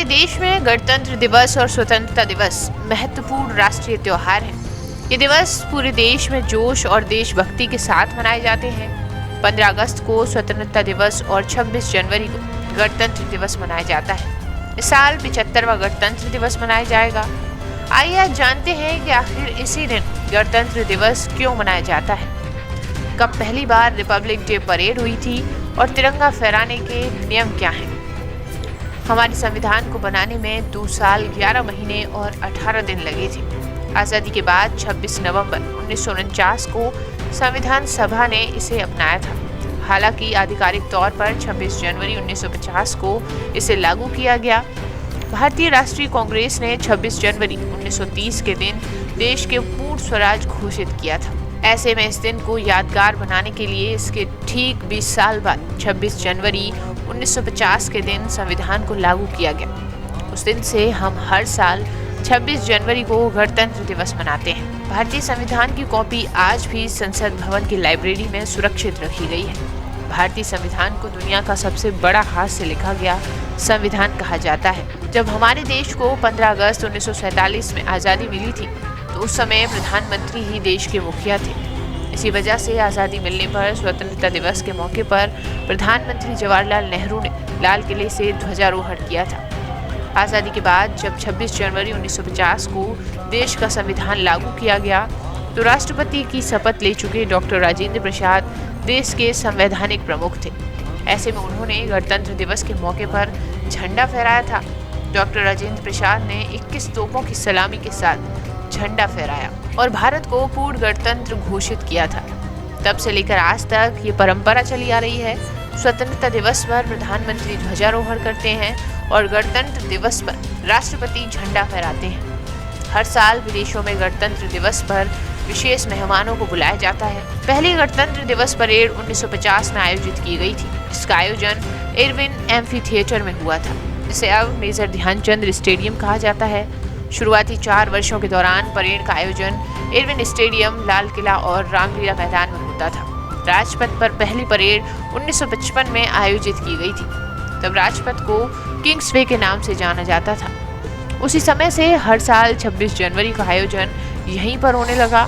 देश में गणतंत्र दिवस और स्वतंत्रता दिवस महत्वपूर्ण राष्ट्रीय त्योहार हैं। ये दिवस पूरे देश में जोश और देशभक्ति के साथ मनाए जाते हैं। 15 अगस्त को स्वतंत्रता दिवस और 26 जनवरी को गणतंत्र दिवस मनाया जाता है। इस साल 75वां गणतंत्र दिवस मनाया जाएगा। आइए आज जानते हैं कि आखिर इसी दिन गणतंत्र दिवस क्यों मनाया जाता है, कब पहली बार रिपब्लिक डे परेड हुई थी और तिरंगा फहराने के नियम क्या हैं। हमारे संविधान को बनाने में 2 साल 11 महीने और 18 दिन लगे थे। आज़ादी के बाद 26 नवंबर 1949 को संविधान सभा ने इसे अपनाया था। हालांकि आधिकारिक तौर पर 26 जनवरी 1950 को इसे लागू किया गया। भारतीय राष्ट्रीय कांग्रेस ने 26 जनवरी 1930 के दिन देश के पूर्ण स्वराज घोषित किया था। ऐसे में इस दिन को यादगार बनाने के लिए इसके ठीक 20 साल बाद 26 जनवरी 1950 के दिन संविधान को लागू किया गया। उस दिन से हम हर साल 26 जनवरी को गणतंत्र दिवस मनाते हैं। भारतीय संविधान की कॉपी आज भी संसद भवन की लाइब्रेरी में सुरक्षित रखी गई है। भारतीय संविधान को दुनिया का सबसे बड़ा हाथ से लिखा गया संविधान कहा जाता है। जब हमारे देश को 15 अगस्त 1947 में आज़ादी मिली थी तो उस समय प्रधानमंत्री ही देश के मुखिया थे। इसी वजह से आज़ादी मिलने पर स्वतंत्रता दिवस के मौके पर प्रधानमंत्री जवाहरलाल नेहरू ने लाल किले से ध्वजारोहण किया था। आज़ादी के बाद जब 26 जनवरी 1950 को देश का संविधान लागू किया गया तो राष्ट्रपति की शपथ ले चुके डॉक्टर राजेंद्र प्रसाद देश के संवैधानिक प्रमुख थे। ऐसे में उन्होंने गणतंत्र दिवस के मौके पर झंडा फहराया था। डॉक्टर राजेंद्र प्रसाद ने 21 तोपों की सलामी के साथ झंडा फहराया और भारत को पूर्ण गणतंत्र घोषित किया था। तब से लेकर आज तक ये परंपरा चली आ रही है। स्वतंत्रता दिवस पर प्रधानमंत्री ध्वजारोहण करते हैं और गणतंत्र दिवस पर राष्ट्रपति झंडा फहराते हैं। हर साल विदेशों में गणतंत्र दिवस पर विशेष मेहमानों को बुलाया जाता है। पहली गणतंत्र दिवस परेड 1950 में आयोजित की गई थी। इसका आयोजन इरविन एम्फी थिएटर में हुआ था, जिसे अब मेजर ध्यानचंद स्टेडियम कहा जाता है। शुरुआती 4 वर्षों के दौरान परेड का आयोजन इरविन स्टेडियम, लाल किला और रामलीला मैदान में होता था। राजपथ पर पहली परेड 1955 में आयोजित की गई थी। तब राजपथ को किंग्सवे के नाम से जाना जाता था। उसी समय से हर साल 26 जनवरी का आयोजन यहीं पर होने लगा।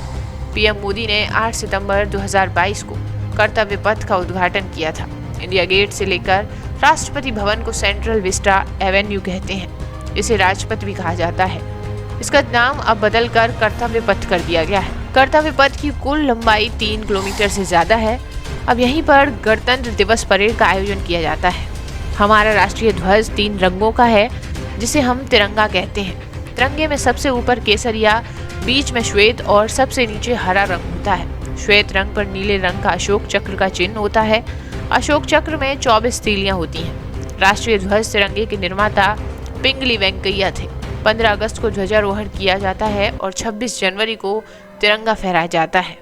पीएम मोदी ने 8 सितंबर 2022 को कर्तव्य पथ का उद्घाटन किया था। इंडिया गेट से लेकर राष्ट्रपति भवन को सेंट्रल विस्टा एवेन्यू कहते हैं। इसे राजपथ भी कहा जाता है। इसका नाम अब बदलकर कर्तव्य पथ कर दिया गया है। कर्तव्य पथ की कुल लंबाई 3 किलोमीटर से ज्यादा है। अब यहीं पर गणतंत्र दिवस परेड का आयोजन किया जाता है। हमारा राष्ट्रीय ध्वज 3 रंगों का है, जिसे हम तिरंगा कहते हैं। तिरंगे में सबसे ऊपर केसरिया, बीच में श्वेत और सबसे नीचे हरा रंग होता है। श्वेत रंग पर नीले रंग का अशोक चक्र का चिन्ह होता है। अशोक चक्र में 24 तीलियां होती हैं। राष्ट्रीय ध्वज तिरंगे के निर्माता पिंगली वेंकैया थे। 15 अगस्त को ध्वजारोहण किया जाता है और 26 जनवरी को तिरंगा फहराया जाता है।